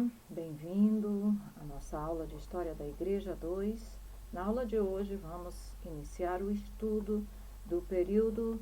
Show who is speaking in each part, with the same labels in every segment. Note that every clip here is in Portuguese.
Speaker 1: Olá, bem-vindo à nossa aula de História da Igreja 2. Na aula de hoje vamos iniciar o estudo do período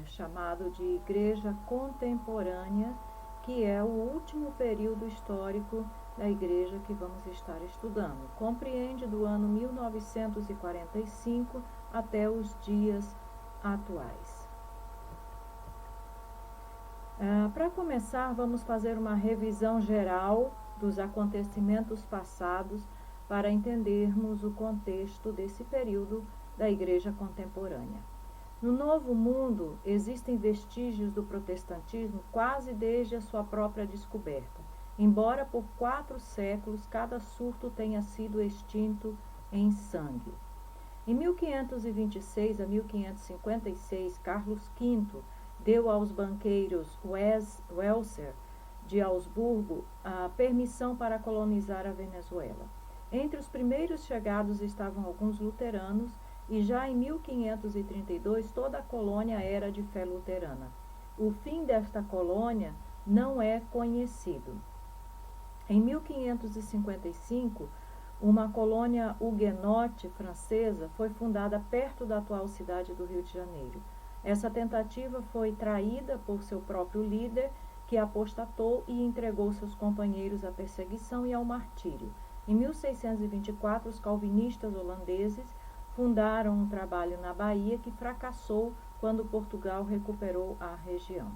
Speaker 1: chamado de Igreja Contemporânea, que é o último período histórico da Igreja que vamos estar estudando. Compreende do ano 1945 até os dias atuais. Para começar, vamos fazer uma revisão geral dos acontecimentos passados para entendermos o contexto desse período da Igreja contemporânea. No Novo Mundo, existem vestígios do protestantismo quase desde a sua própria descoberta, embora por 4 séculos cada surto tenha sido extinto em sangue. Em 1526 a 1556, Carlos V deu aos banqueiros Welser de Augsburgo a permissão para colonizar a Venezuela. Entre os primeiros chegados estavam alguns luteranos e já em 1532 toda a colônia era de fé luterana. O fim desta colônia não é conhecido. Em 1555, uma colônia huguenote francesa foi fundada perto da atual cidade do Rio de Janeiro. Essa tentativa foi traída por seu próprio líder, que apostatou e entregou seus companheiros à perseguição e ao martírio. Em 1624, os calvinistas holandeses fundaram um trabalho na Bahia que fracassou quando Portugal recuperou a região.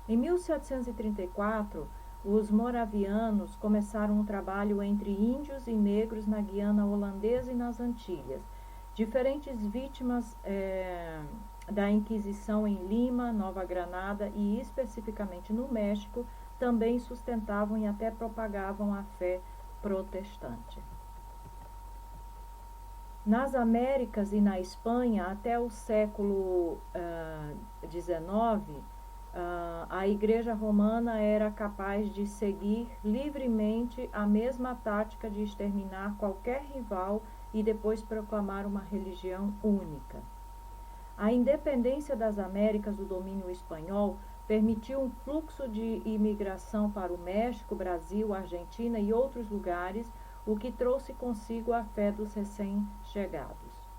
Speaker 1: Em 1734, os moravianos começaram um trabalho entre índios e negros na Guiana holandesa e nas Antilhas. Diferentes vítimas da Inquisição em Lima, Nova Granada e especificamente no México também sustentavam e até propagavam a fé protestante. Nas Américas e na Espanha, até o século XIX, a Igreja Romana era capaz de seguir livremente a mesma tática de exterminar qualquer rival e depois proclamar uma religião única. A independência das Américas do domínio espanhol permitiu um fluxo de imigração para o México, Brasil, Argentina e outros lugares, o que trouxe consigo a fé dos recém-chegados.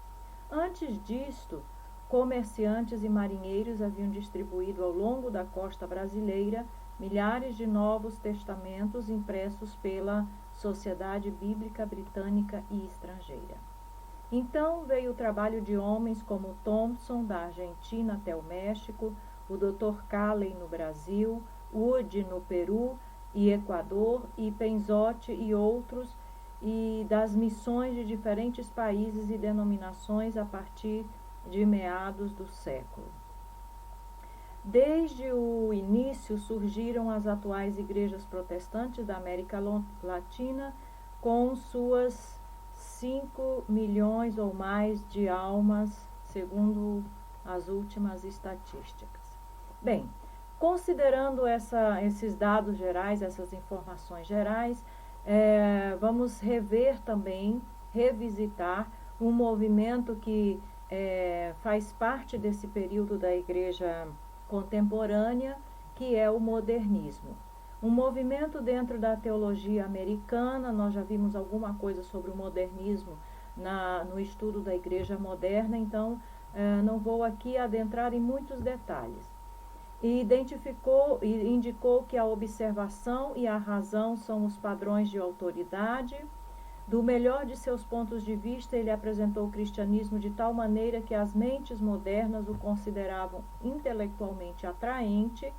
Speaker 1: Antes disto, comerciantes e marinheiros haviam distribuído ao longo da costa brasileira milhares de Novos Testamentos impressos pela Sociedade Bíblica Britânica e Estrangeira. Então veio o trabalho de homens como Thompson, da Argentina até o México, o Dr. Calley no Brasil, Wood no Peru e Equador, e Penzotti e outros, e das missões de diferentes países e denominações a partir de meados do século. Desde o início surgiram as atuais igrejas protestantes da América Latina, com suas 5 milhões ou mais de almas, segundo as últimas estatísticas. Bem, considerando esses dados gerais, essas informações gerais, vamos rever também, revisitar um movimento que faz parte desse período da Igreja contemporânea, que é o modernismo. Um movimento dentro da teologia americana. Nós já vimos alguma coisa sobre o modernismo no estudo da Igreja moderna, então não vou aqui adentrar em muitos detalhes. Indicou que a observação e a razão são os padrões de autoridade. Do melhor de seus pontos de vista, ele apresentou o cristianismo de tal maneira que as mentes modernas o consideravam intelectualmente atraente.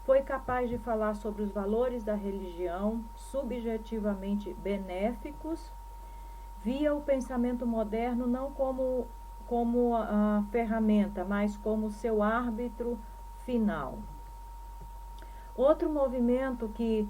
Speaker 1: Foi capaz de falar sobre os valores da religião, subjetivamente benéficos. Via o pensamento moderno não como a ferramenta, mas como seu árbitro final. Outro movimento que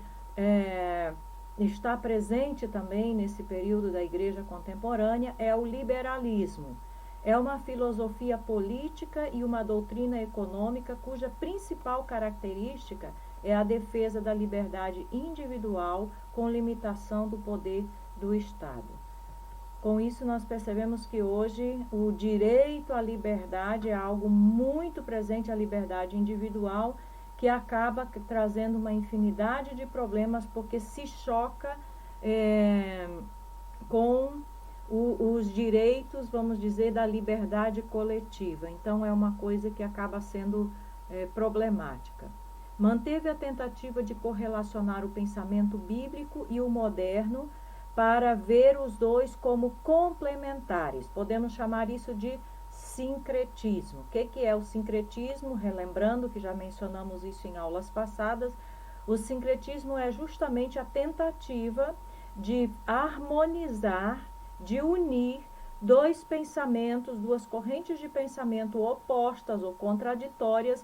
Speaker 1: está presente também nesse período da Igreja contemporânea é o liberalismo. É uma filosofia política e uma doutrina econômica cuja principal característica é a defesa da liberdade individual com limitação do poder do Estado. Com isso, nós percebemos que hoje o direito à liberdade é algo muito presente, a liberdade individual, que acaba trazendo uma infinidade de problemas, porque se choca com os direitos, vamos dizer, da liberdade coletiva. Então, é uma coisa que acaba sendo problemática. Manteve a tentativa de correlacionar o pensamento bíblico e o moderno para ver os dois como complementares. Podemos chamar isso de sincretismo. O que é o sincretismo? Relembrando que já mencionamos isso em aulas passadas, o sincretismo é justamente a tentativa de harmonizar, de unir dois pensamentos, duas correntes de pensamento opostas ou contraditórias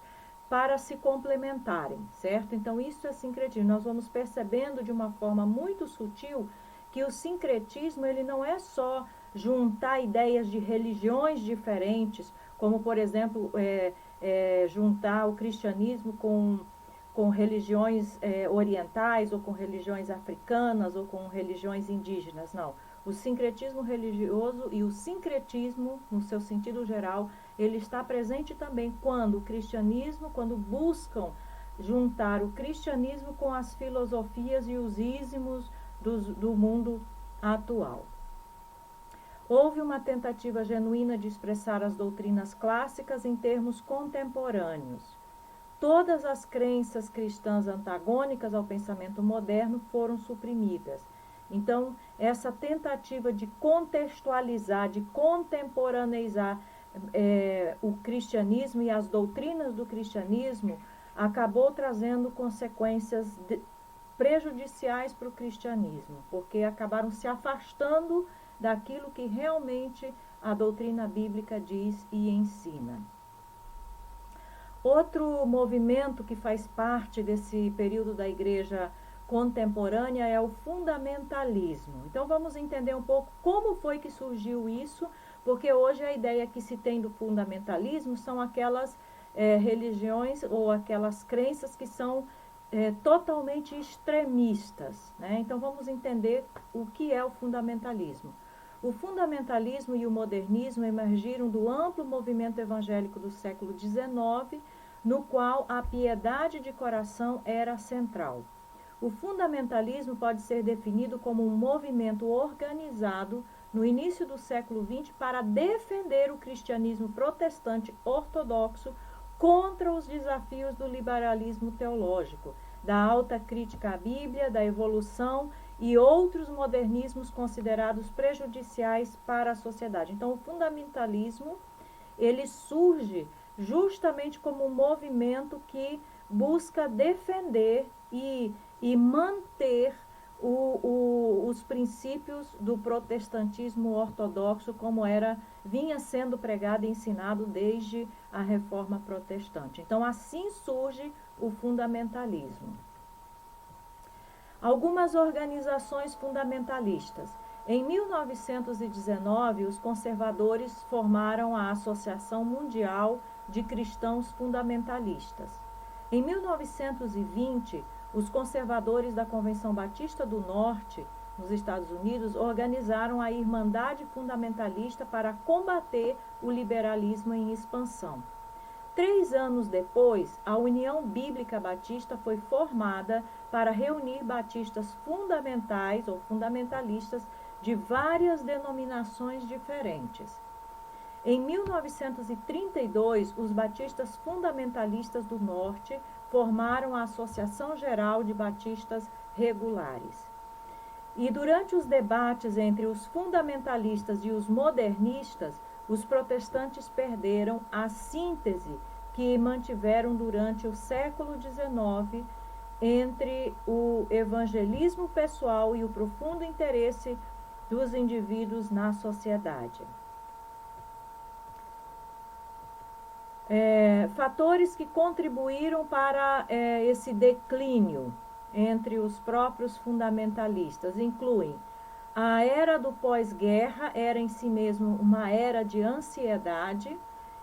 Speaker 1: para se complementarem, certo? Então, isso é sincretismo. Nós vamos percebendo de uma forma muito sutil que o sincretismo, ele não é só juntar ideias de religiões diferentes, como, por exemplo, juntar o cristianismo com religiões orientais, ou com religiões africanas, ou com religiões indígenas, não. O sincretismo religioso e o sincretismo, no seu sentido geral, ele está presente também quando buscam juntar o cristianismo com as filosofias e os ismos do mundo atual. Houve uma tentativa genuína de expressar as doutrinas clássicas em termos contemporâneos. Todas as crenças cristãs antagônicas ao pensamento moderno foram suprimidas. Então, essa tentativa de contextualizar, de contemporaneizar o cristianismo e as doutrinas do cristianismo acabou trazendo consequências prejudiciais para o cristianismo, porque acabaram se afastando daquilo que realmente a doutrina bíblica diz e ensina. Outro movimento que faz parte desse período da igreja contemporânea é o fundamentalismo. Então vamos entender um pouco como foi que surgiu isso, porque hoje a ideia que se tem do fundamentalismo são aquelas religiões ou aquelas crenças que são totalmente extremistas, né? Então vamos entender o que é o fundamentalismo. O fundamentalismo e o modernismo emergiram do amplo movimento evangélico do século XIX, no qual a piedade de coração era central. O fundamentalismo pode ser definido como um movimento organizado no início do século XX para defender o cristianismo protestante ortodoxo contra os desafios do liberalismo teológico, da alta crítica à Bíblia, da evolução e outros modernismos considerados prejudiciais para a sociedade. Então, o fundamentalismo, ele surge justamente como um movimento que busca defender e manter os princípios do protestantismo ortodoxo, como vinha sendo pregado e ensinado desde a Reforma Protestante. Então, assim surge o fundamentalismo. Algumas organizações fundamentalistas. Em 1919, os conservadores formaram a Associação Mundial de Cristãos Fundamentalistas. Em 1920, os conservadores da Convenção Batista do Norte, nos Estados Unidos, organizaram a Irmandade Fundamentalista para combater o liberalismo em expansão. 3 anos depois, a União Bíblica Batista foi formada para reunir batistas fundamentais ou fundamentalistas de várias denominações diferentes. Em 1932, os batistas fundamentalistas do Norte formaram a Associação Geral de Batistas Regulares. E durante os debates entre os fundamentalistas e os modernistas, os protestantes perderam a síntese que mantiveram durante o século XIX entre o evangelismo pessoal e o profundo interesse dos indivíduos na sociedade. Fatores que contribuíram para esse declínio entre os próprios fundamentalistas incluem a era do pós-guerra, era em si mesmo uma era de ansiedade.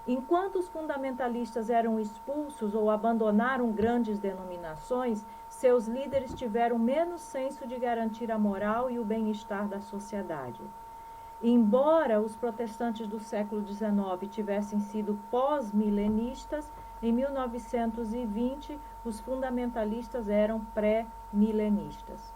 Speaker 1: Enquanto os fundamentalistas eram expulsos ou abandonaram grandes denominações, seus líderes tiveram menos senso de garantir a moral e o bem-estar da sociedade. Embora os protestantes do século XIX tivessem sido pós-milenistas, em 1920, os fundamentalistas eram pré-milenistas.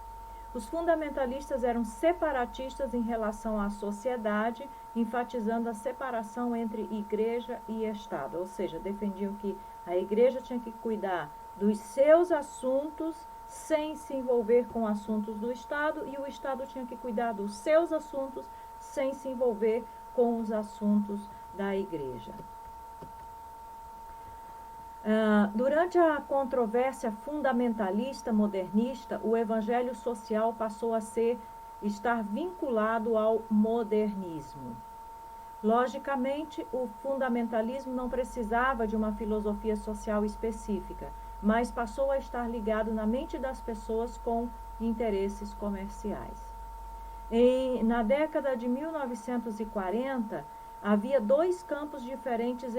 Speaker 1: Os fundamentalistas eram separatistas em relação à sociedade, enfatizando a separação entre igreja e Estado, ou seja, defendiam que a igreja tinha que cuidar dos seus assuntos sem se envolver com assuntos do Estado e o Estado tinha que cuidar dos seus assuntos sem se envolver com os assuntos da igreja. Durante a controvérsia fundamentalista modernista, o evangelho social passou a estar vinculado ao modernismo. Logicamente, o fundamentalismo não precisava de uma filosofia social específica, mas passou a estar ligado na mente das pessoas com interesses comerciais. Na década de 1940, havia dois campos diferentes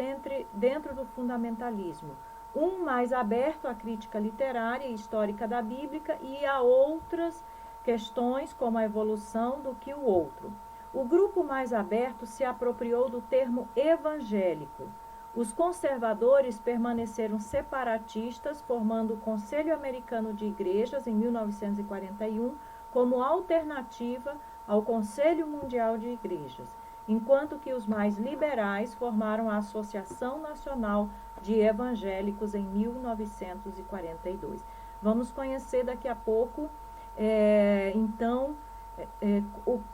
Speaker 1: dentro do fundamentalismo. Um mais aberto à crítica literária e histórica da Bíblia e a outras questões, como a evolução, do que o outro. O grupo mais aberto se apropriou do termo evangélico. Os conservadores permaneceram separatistas, formando o Conselho Americano de Igrejas, em 1941, como alternativa ao Conselho Mundial de Igrejas, enquanto que os mais liberais formaram a Associação Nacional de Evangélicos em 1942. Vamos conhecer daqui a pouco,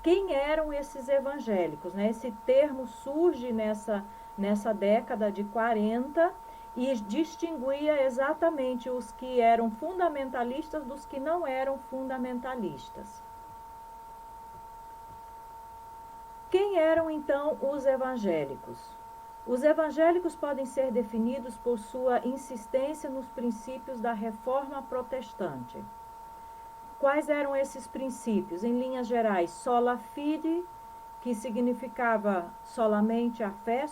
Speaker 1: quem eram esses evangélicos, né? Esse termo surge nessa década de 40 e distinguia exatamente os que eram fundamentalistas dos que não eram fundamentalistas. Quem eram, então, os evangélicos? Os evangélicos podem ser definidos por sua insistência nos princípios da Reforma Protestante. Quais eram esses princípios? Em linhas gerais, sola fide, que significava somente a fé.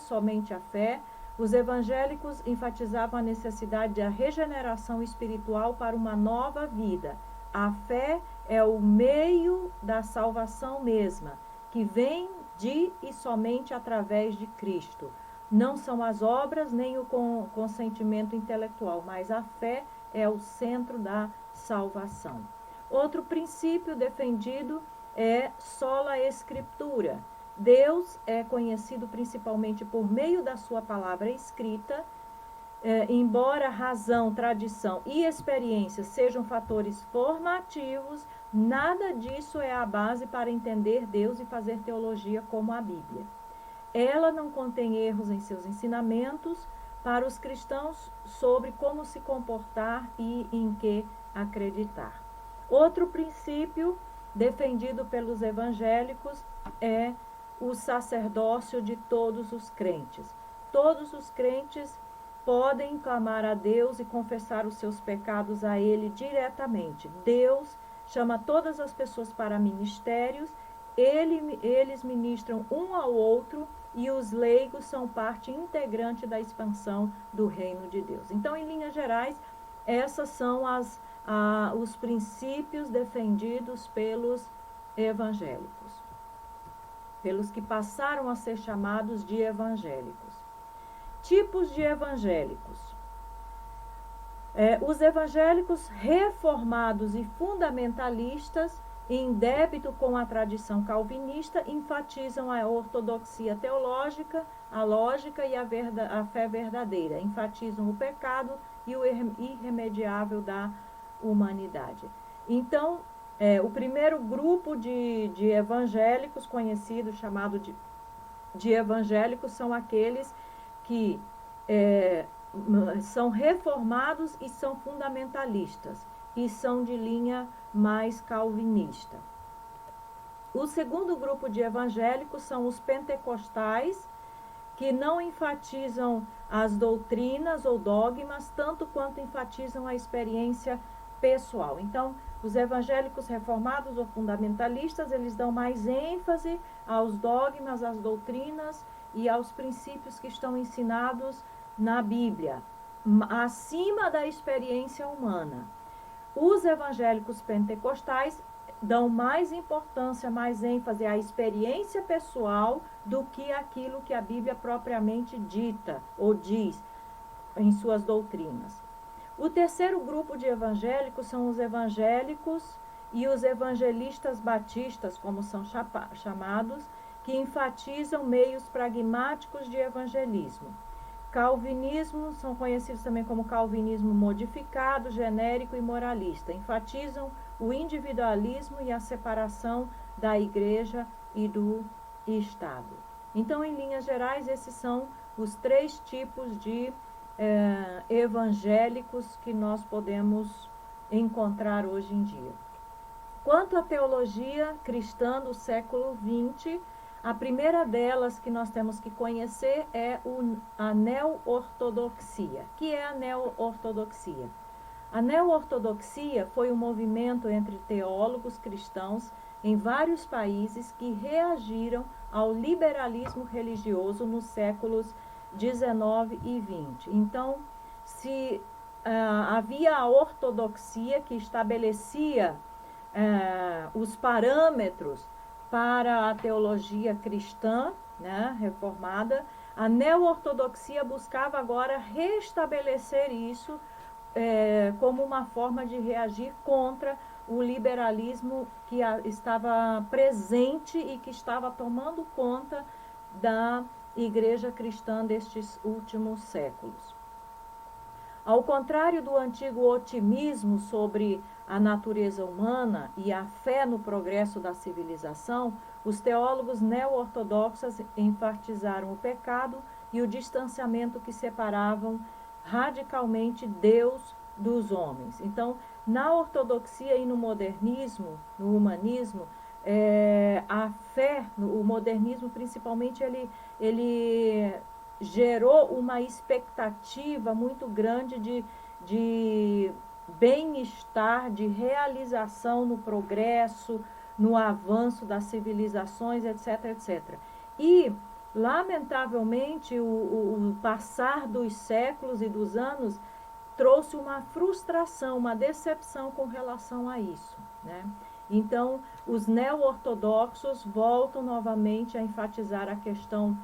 Speaker 1: Os evangélicos enfatizavam a necessidade da regeneração espiritual para uma nova vida. A fé é o meio da salvação mesma, que vem de e somente através de Cristo. Não são as obras nem o consentimento intelectual, mas a fé é o centro da salvação. Outro princípio defendido é sola escritura. Deus é conhecido principalmente por meio da sua palavra escrita, embora razão, tradição e experiência sejam fatores formativos, nada disso é a base para entender Deus e fazer teologia como a Bíblia. Ela não contém erros em seus ensinamentos para os cristãos sobre como se comportar e em que acreditar. Outro princípio defendido pelos evangélicos é o sacerdócio de todos os crentes. Todos os crentes podem clamar a Deus e confessar os seus pecados a Ele diretamente. Deus chama todas as pessoas para ministérios, eles ministram um ao outro e os leigos são parte integrante da expansão do reino de Deus. Então, em linhas gerais, essas são os princípios defendidos pelos evangélicos, pelos que passaram a ser chamados de evangélicos. Tipos de evangélicos. Os evangélicos reformados e fundamentalistas, em débito com a tradição calvinista, enfatizam a ortodoxia teológica, a lógica e a fé verdadeira, enfatizam o pecado e o irremediável da humanidade. Então, o primeiro grupo de evangélicos conhecidos, chamado de evangélicos, são aqueles que são reformados e são fundamentalistas, e são de linha mais calvinista. O segundo grupo de evangélicos são os pentecostais, que não enfatizam as doutrinas ou dogmas, tanto quanto enfatizam a experiência pessoal. Então, os evangélicos reformados ou fundamentalistas, eles dão mais ênfase aos dogmas, às doutrinas e aos princípios que estão ensinados na Bíblia, acima da experiência humana. Os evangélicos pentecostais dão mais importância, mais ênfase à experiência pessoal do que aquilo que a Bíblia propriamente dita ou diz. em suas doutrinas. O terceiro grupo de evangélicos são os evangélicos e os evangelistas batistas, como são chamados, que enfatizam meios pragmáticos de evangelismo. Calvinismo, são conhecidos também como calvinismo modificado, genérico e moralista. Enfatizam o individualismo e a separação da igreja e do Estado. Então, em linhas gerais, esses são os três tipos de evangélicos que nós podemos encontrar hoje em dia. Quanto à teologia cristã do século XX, a primeira delas que nós temos que conhecer é a neo-ortodoxia. O que é a neo-ortodoxia? A neo-ortodoxia foi um movimento entre teólogos cristãos em vários países que reagiram ao liberalismo religioso nos séculos 19 e 20. Então, se havia a ortodoxia que estabelecia os parâmetros para a teologia cristã, né, reformada, a neo-ortodoxia buscava agora restabelecer isso como uma forma de reagir contra o liberalismo que estava presente e que estava tomando conta da igreja cristã destes últimos séculos. Ao contrário do antigo otimismo sobre a natureza humana e a fé no progresso da civilização, os teólogos neo-ortodoxos enfatizaram o pecado e o distanciamento que separavam radicalmente Deus dos homens. Então, na ortodoxia e no modernismo, no humanismo, a fé, o modernismo principalmente, ele gerou uma expectativa muito grande de bem-estar, de realização no progresso, no avanço das civilizações, etc, etc. E, lamentavelmente, o passar dos séculos e dos anos trouxe uma frustração, uma decepção com relação a isso, né? Então, os neo-ortodoxos voltam novamente a enfatizar a questão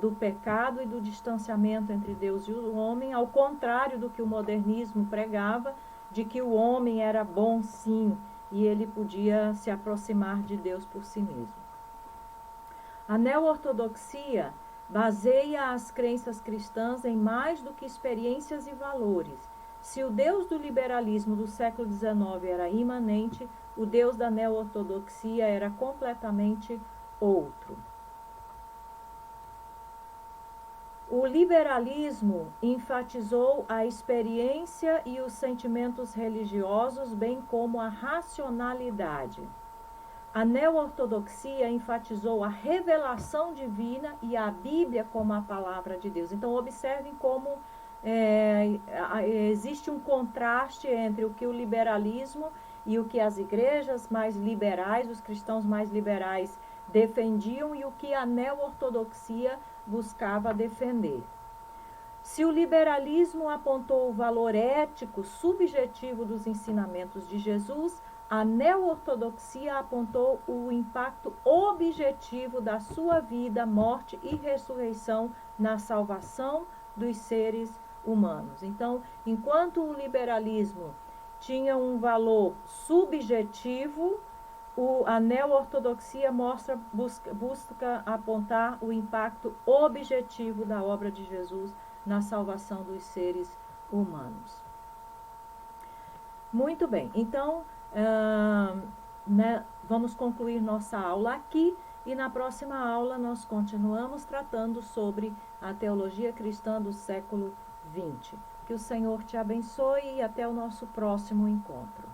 Speaker 1: do pecado e do distanciamento entre Deus e o homem, ao contrário do que o modernismo pregava, de que o homem era bom sim, e ele podia se aproximar de Deus por si mesmo. A neo-ortodoxia baseia as crenças cristãs em mais do que experiências e valores. Se o Deus do liberalismo do século XIX era imanente, o Deus da neo-ortodoxia era completamente outro. O liberalismo enfatizou a experiência e os sentimentos religiosos, bem como a racionalidade. A neo-ortodoxia enfatizou a revelação divina e a Bíblia como a palavra de Deus. Então, observem como existe um contraste entre o que o liberalismo e o que as igrejas mais liberais, os cristãos mais liberais, defendiam e o que a neo-ortodoxia buscava defender. Se o liberalismo apontou o valor ético subjetivo dos ensinamentos de Jesus, a neo-ortodoxia apontou o impacto objetivo da sua vida, morte e ressurreição na salvação dos seres humanos. Então, enquanto o liberalismo tinha um valor subjetivo, a neo-ortodoxia busca apontar o impacto objetivo da obra de Jesus na salvação dos seres humanos. Muito bem, então vamos concluir nossa aula aqui e na próxima aula nós continuamos tratando sobre a teologia cristã do século XX. Que o Senhor te abençoe e até o nosso próximo encontro.